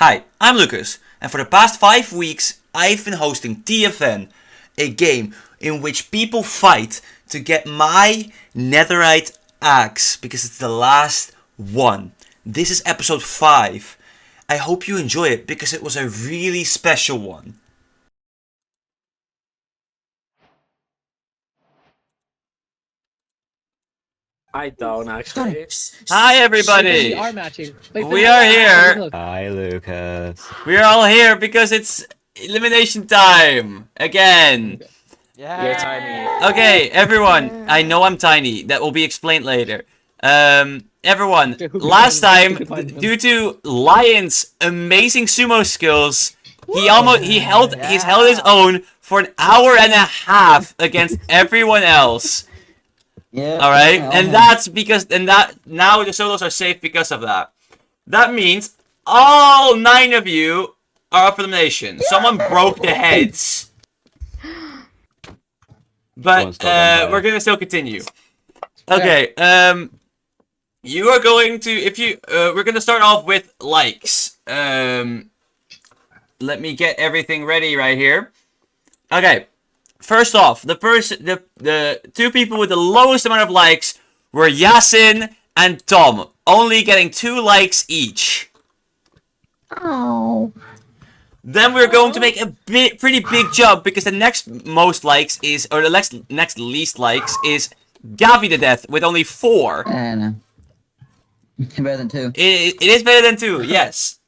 Hi, I'm Lucas, and for the past 5 weeks I've been hosting TFN, a game in which people fight to get my netherite axe, because it's the last one. This is episode 5. I hope you enjoy it, because it was a really special one. I don't actually. Hi everybody! We are matching. We are here. Hi, Lucas. We're all here because it's elimination time again. You're tiny. Okay, everyone. I know I'm tiny. That will be explained later. Everyone. Last time, due to Lion's amazing sumo skills, he's held his own for an hour and a half against everyone else. Yeah. All right, and that's because now the solos are safe because of that. That means all 9 of you are up for elimination. Someone broke the heads. But we're gonna still continue. Okay. You are going to we're gonna start off with likes. Let me get everything ready right here. Okay. First off, the 2 people with the lowest amount of likes were Yasin and Tom, only getting 2 likes each. Oh. Then we're going to make a pretty big jump, because the next most likes is, or the next least likes is Gavi to Death with only 4. And better than 2. It is better than 2, yes.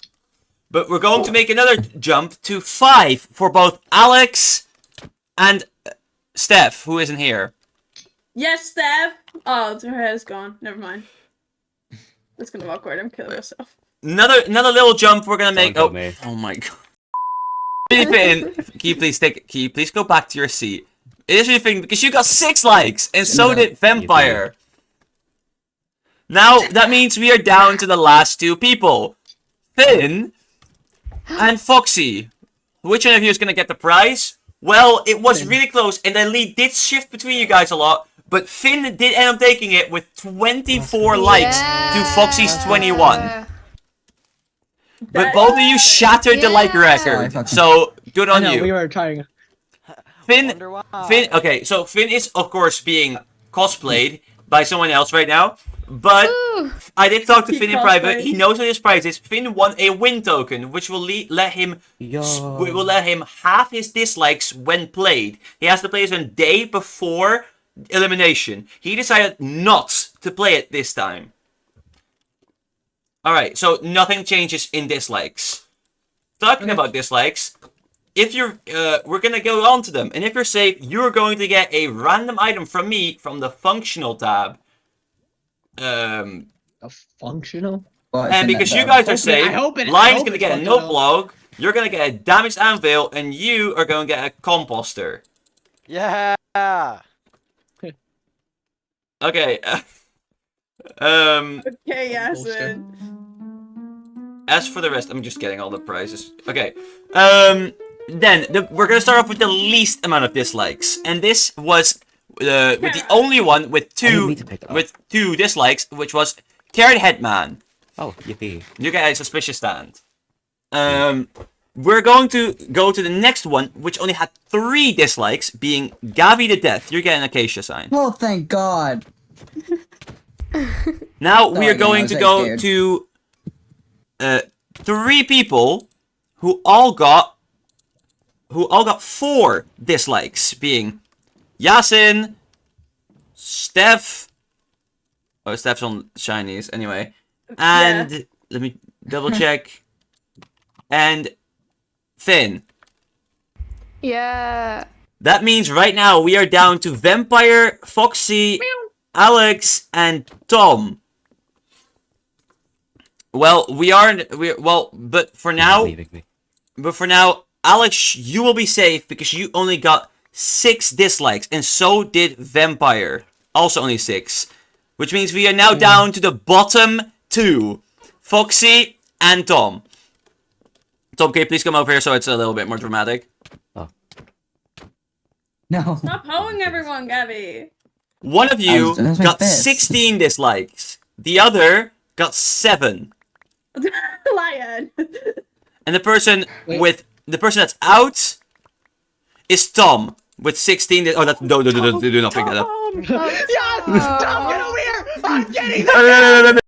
But we're going to make another jump to 5 for both Alex and Steph, who isn't here. Yes, Steph! Oh, her head is gone. Never mind. That's gonna be awkward. I'm killing myself. Another little jump we're gonna make. Don't kill me. Oh my god. Really fitting. Can you please go back to your seat? It is really fitting because you got 6 likes, and so did Vampire. Now that means we are down to the last 2 people, Finn and Foxy. Which one of you is gonna get the prize? Well, it was really close, and the lead did shift between you guys a lot, but Finn did end up taking it with 24 likes to Foxy's 21. But both of you shattered the like record, so good on you. We were trying. Finn, okay, so Finn is, of course, being cosplayed by someone else right now, but I did talk to Finn in private. He knows what his prize is. Finn won a win token, which will let him halve his dislikes when played. He has to play this a day before elimination. He decided not to play it this time. Alright, so nothing changes in dislikes. Talking about dislikes, if you're, we're gonna go on to them, and if you're safe, you're going to get a random item from me from the functional tab. A functional? And because you guys are safe, Lion's gonna get a note blog, you're gonna get a damaged anvil, and you are gonna get a composter. Yeah. Okay. Okay, Yasin. As for the rest, I'm just getting all the prizes. Okay. Then we're gonna start off with the least amount of dislikes, and this was with the only one with 2 dislikes, which was Carrot Headman. Oh, yippee. You get a suspicious stand. We're going to go to the next one, which only had 3 dislikes, being Gavi to Death. You're getting an acacia sign. Oh, thank God. Now we are going to go scared. to 3 people who all got 4 dislikes, being Yasin, Steph. Oh, Steph's on Chinese anyway. And let me double check. And Finn. Yeah. That means right now we are down to Vampire, Foxy, Alex, and Tom. Well, but for now, Alex, you will be safe because you only got 6 dislikes, and so did Vampire, also only 6, which means we are now down to the bottom 2, Foxy and Tom. Tom, can you please come over here so it's a little bit more dramatic? Oh. No. Stop hoeing everyone, Gabby. One of you That's my got fist. 16 dislikes. The other got 7. Lion. And the person Wait. that's out is Tom with 16. Oh, that's no, do not pick that up. Yes! Tom, get over here! I'm getting No.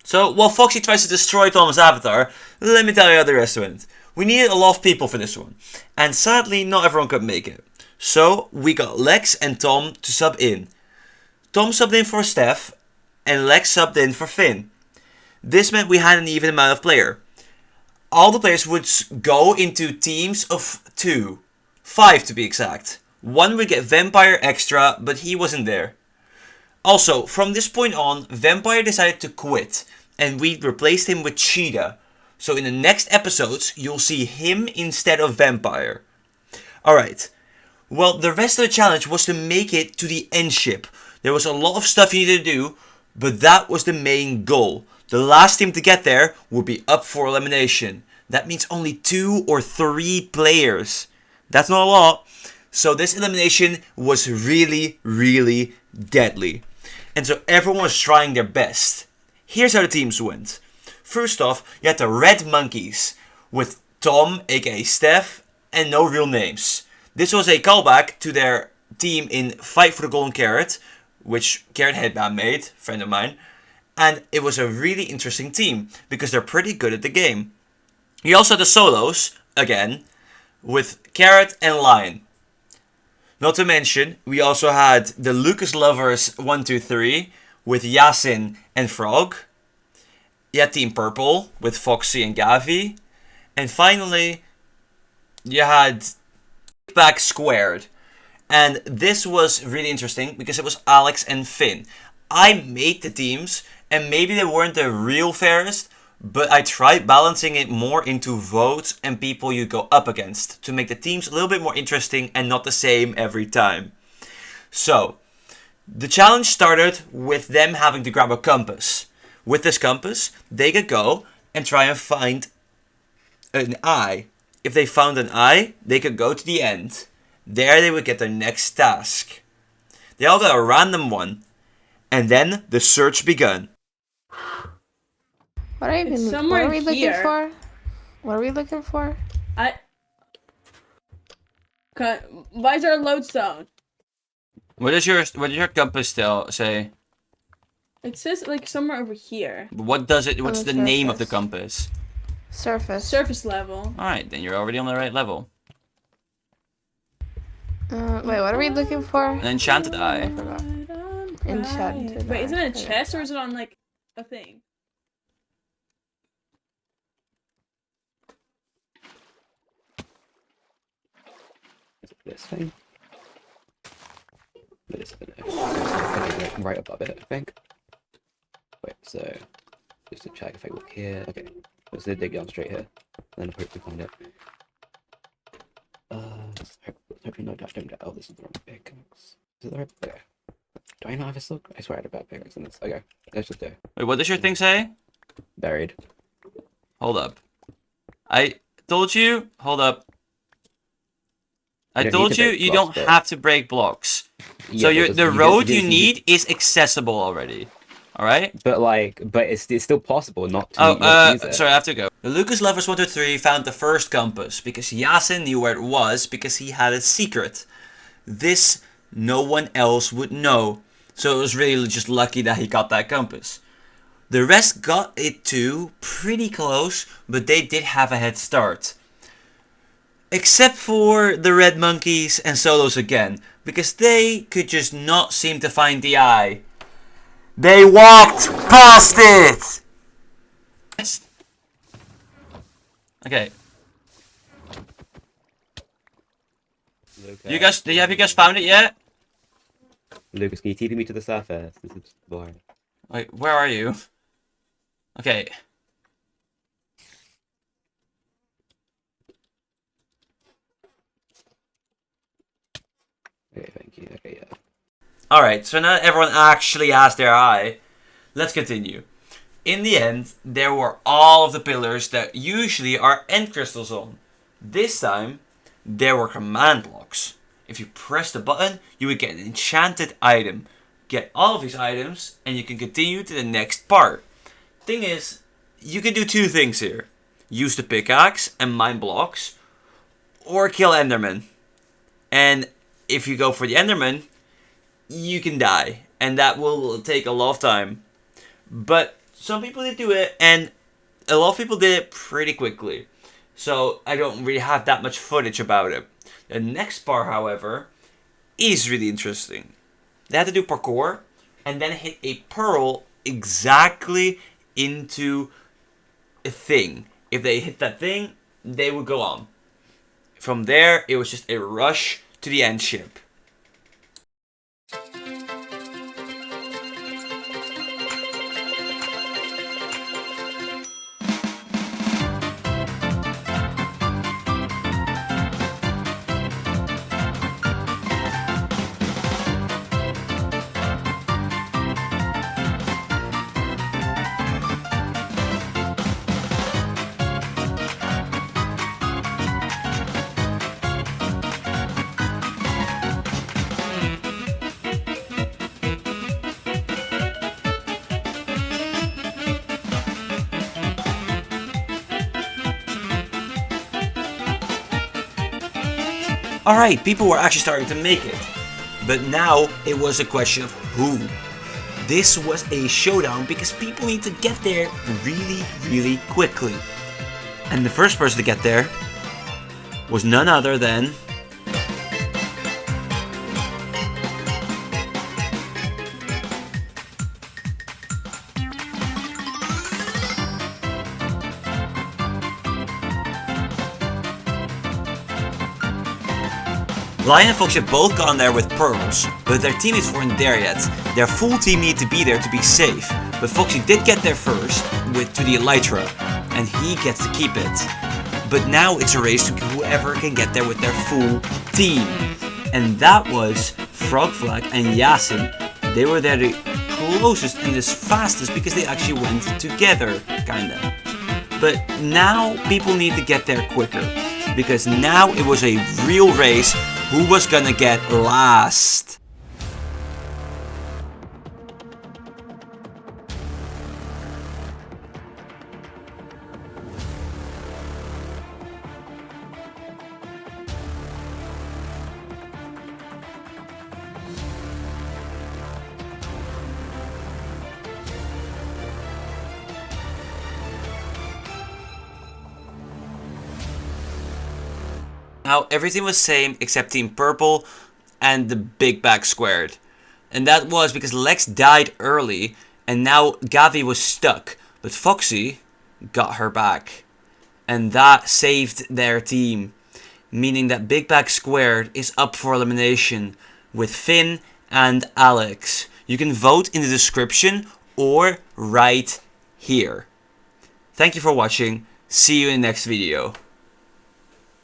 So while Foxy tries to destroy Tom's avatar, let me tell you how the rest went. We needed a lot of people for this one, and sadly not everyone could make it. So we got Lex and Tom to sub in. Tom subbed in for Steph, and Lex subbed in for Finn. This meant we had an even amount of player. All the players would go into teams of 2. 5 to be exact. One would get Vampire extra, but he wasn't there. Also, from this point on, Vampire decided to quit, and we replaced him with Cheetah. So in the next episodes, you'll see him instead of Vampire. Alright. Well, the rest of the challenge was to make it to the end ship. There was a lot of stuff you needed to do, but that was the main goal. The last team to get there would be up for elimination. That means only 2 or 3 players. That's not a lot. So this elimination was really, really deadly. And so everyone was trying their best. Here's how the teams went. First off, you had the Red Monkeys with Tom, aka Steph, and no real names. This was a callback to their team in Fight for the Golden Carrot, which Carrot Headband made, friend of mine. And it was a really interesting team, because they're pretty good at the game. You also had the solos, again, with Carrot and Lion. Not to mention, we also had the Lucas Lovers 123 with Yasin and Frog. You had Team Purple with Foxy and Gavi. And finally, you had Back Squared. And this was really interesting because it was Alex and Finn. I made the teams, and maybe they weren't the real fairest, but I tried balancing it more into votes and people you go up against to make the teams a little bit more interesting and not the same every time. So, the challenge started with them having to grab a compass. With this compass, they could go and try and find an eye. If they found an eye, they could go to the end. There they would get their next task. They all got a random one, and then the search began. What are It's even? somewhere What are we looking here. for? What are we looking for? Why is there a lodestone? What does your compass still say? It says like somewhere over here. What does it? What's the the name of the surface. compass? Surface. Surface level. All right, then you're already on the right level. Wait, what are we looking for? An enchanted eye. I forgot. Enchanted Wait, isn't it a eye. chest or is it on like a thing? Is it this thing? It is, I don't know. Okay, right above it, I think. Wait, so just to check if I look here. Okay, let's dig down straight here, and then hopefully find it. Hopefully no dash don't get. Oh, this is the wrong pickaxe. Is it the right? Okay. Do I not have a silk? I swear I had a bad pickaxe in this. Okay, let's just do. Wait, what does your thing say? Buried. Hold up. I told you. Hold up. I You don't told need to you break you blocks, don't but- have to break blocks. Yeah, So because the you road just- you need is accessible already. All right. But it's still possible not to. Oh, not to use it. sorry, I have to go. The Lucas Lovers 123 found the first compass because Yasin knew where it was because he had a secret. This no one else would know. So it was really just lucky that he got that compass. The rest got it too, pretty close, but they did have a head start. Except for the Red Monkeys and Solos again, because they could just not seem to find the eye. They walked past it! Okay. Lucas, Have you guys found it yet? Lucas, can you TP me to the surface? This is boring. Wait, where are you? Okay. Okay, thank you. Okay, yeah. Alright, so now that everyone actually has their eye, let's continue. In the end, there were all of the pillars that usually are end crystals on. This time, there were command blocks. If you press the button, you would get an enchanted item. Get all of these items, and you can continue to the next part. Thing is, you can do two things here. use the pickaxe and mine blocks, or kill Enderman. And if you go for the Enderman, you can die, and that will take a lot of time. But some people did do it, and a lot of people did it pretty quickly. So I don't really have that much footage about it. The next part, however, is really interesting. They had to do parkour and then hit a pearl exactly into a thing. If they hit that thing, they would go on. From there, it was just a rush to the end ship. Alright, people were actually starting to make it. But now it was a question of who. This was a showdown because people need to get there really, really quickly. And the first person to get there was none other than Lion and Fox have both gone there with pearls, but their teammates weren't there yet. Their full team needed to be there to be safe, but Foxy did get there first to the Elytra, and he gets to keep it. But now it's a race to whoever can get there with their full team. And that was Frogflag and Yasin. They were there the closest and the fastest because they actually went together, kinda. But now people need to get there quicker, because now it was a real race. Who was gonna get last? Now everything was same except Team Purple and the big bag squared. And that was because Lex died early and now Gavi was stuck. But Foxy got her back. And that saved their team. Meaning that big bag squared is up for elimination with Finn and Alex. You can vote in the description or right here. Thank you for watching. See you in the next video.